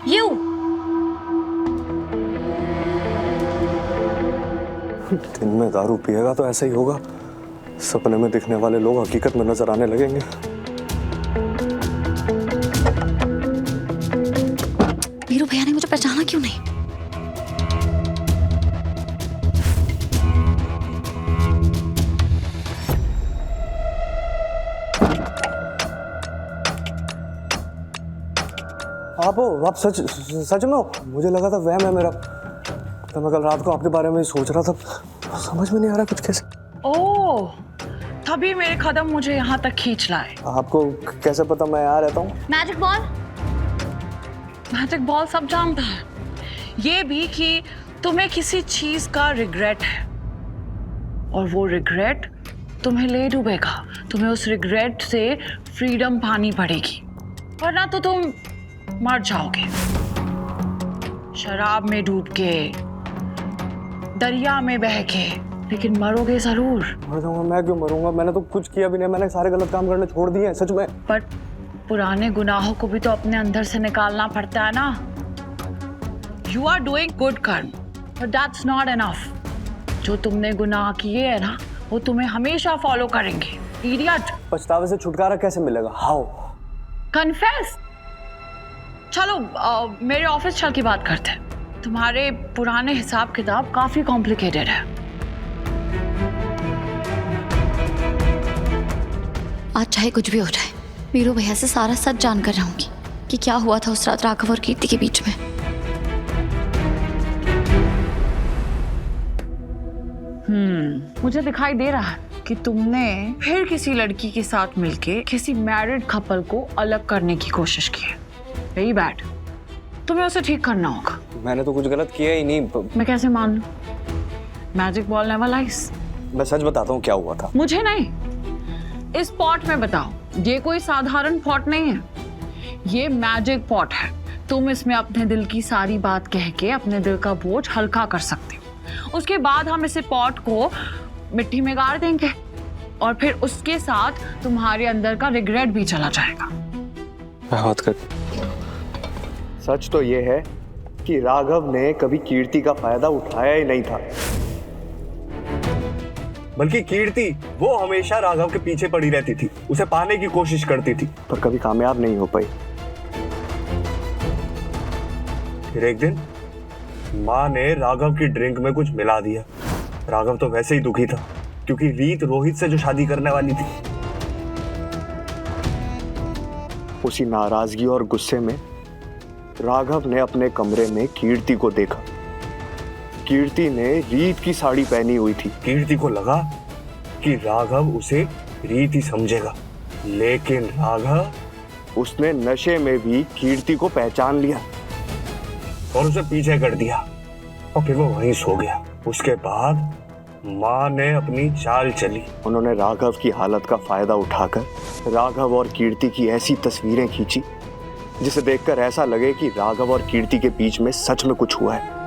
You. दिन में दारू पिएगा तो ऐसा ही होगा, सपने में दिखने वाले लोग हकीकत में नजर आने लगेंगे। वीरू भैया ने मुझे पहचाना क्यों नहीं? आप सच में हो? मुझे लगा था वहम है मेरा। तो मैं कल रात को आपके बारे में ही सोच रहा था, समझ में नहीं आ रहा कुछ कैसे। ओह, तभी मेरे कदम मुझे यहाँ तक खींच लाए। आपको कैसे पता मैं यहाँ रहता हूँ? Magic ball? मैजिक बॉल सब जानता है, ये भी कि तुम्हें किसी चीज का रिग्रेट है और वो रिग्रेट तुम्हें ले डूबेगा। तुम्हें उस रिग्रेट से फ्रीडम पानी पड़ेगी, वरना तो तुम मर जाओगे। शराब में डूब के, दरिया में बह के, लेकिन मरोगे जरूर। मर जाऊंगा? मैं क्यों मरूंगा? मैंने तो कुछ किया भी नहीं, मैंने सारे गलत काम करने छोड़ दिए हैं सच में। बट पुराने गुनाहों को भी तो अपने अंदर से निकालना पड़ता है ना। यू आर डूइंग गुड कर्म, बट दैट्स नॉट इनफ। जो तुमने गुनाह किए हैं ना, वो तुम्हें हमेशा फॉलो करेंगे। इडियट। पछतावे से छुटकारा कैसे मिलेगा? हाउ? कन्फेस। चलो मेरे ऑफिस चल के बात करते हैं। तुम्हारे पुराने हिसाब किताब काफी कॉम्प्लिकेटेड है। आज चाहे कुछ भी हो जाए, वीरू भैया से सारा सच जानकर रहूंगी कि क्या हुआ था उस रात राघव और कीर्ति के बीच में। मुझे दिखाई दे रहा है कि तुमने फिर किसी लड़की के साथ मिलके किसी मैरिड कपल को अलग करने की कोशिश की है। Very bad. तुम्हें उसे ठीक करना होगा। मैंने तो कुछ गलत किया ही नहीं। मैं कैसे मान लूं? Magic ball never lies. मैं सच बताता हूँ क्या हुआ था। मुझे नहीं, इस पॉट में बताओ। ये कोई साधारण पॉट नहीं है, ये मैजिक पॉट है। तुम इसमें अपने दिल की सारी बात कह के अपने दिल का बोझ हल्का कर सकते हो। उसके बाद हम इसे पॉट को मिट्टी में गाड़ देंगे और फिर उसके साथ तुम्हारे अंदर का रिग्रेट भी चला जाएगा। बात कर। सच तो ये है कि राघव ने कभी कीर्ति का फायदा उठाया ही नहीं था, बल्कि कीर्ति वो हमेशा राघव के पीछे पड़ी रहती थी, उसे पाने की कोशिश करती थी, पर कभी कामयाब नहीं हो पाई। फिर एक दिन माँ ने राघव की ड्रिंक में कुछ मिला दिया। राघव तो वैसे ही दुखी था, क्योंकि रीत रोहित से जो शादी करने वाली थी। उसी नाराजगी और गुस्से में राघव ने अपने कमरे में कीर्ति को देखा। कीर्ति ने रीत की साड़ी पहनी हुई थी। कीर्ति को लगा कि राघव उसे रीत ही समझेगा, लेकिन राघव उसने नशे में भी कीर्ति को पहचान लिया और उसे पीछे कर दिया और फिर वो वहीं सो गया। उसके बाद माँ ने अपनी चाल चली। उन्होंने राघव की हालत का फायदा उठाकर राघव और कीर्ति की ऐसी तस्वीरें खींची जिसे देखकर ऐसा लगे कि राघव और कीर्ति के बीच में सच में कुछ हुआ है।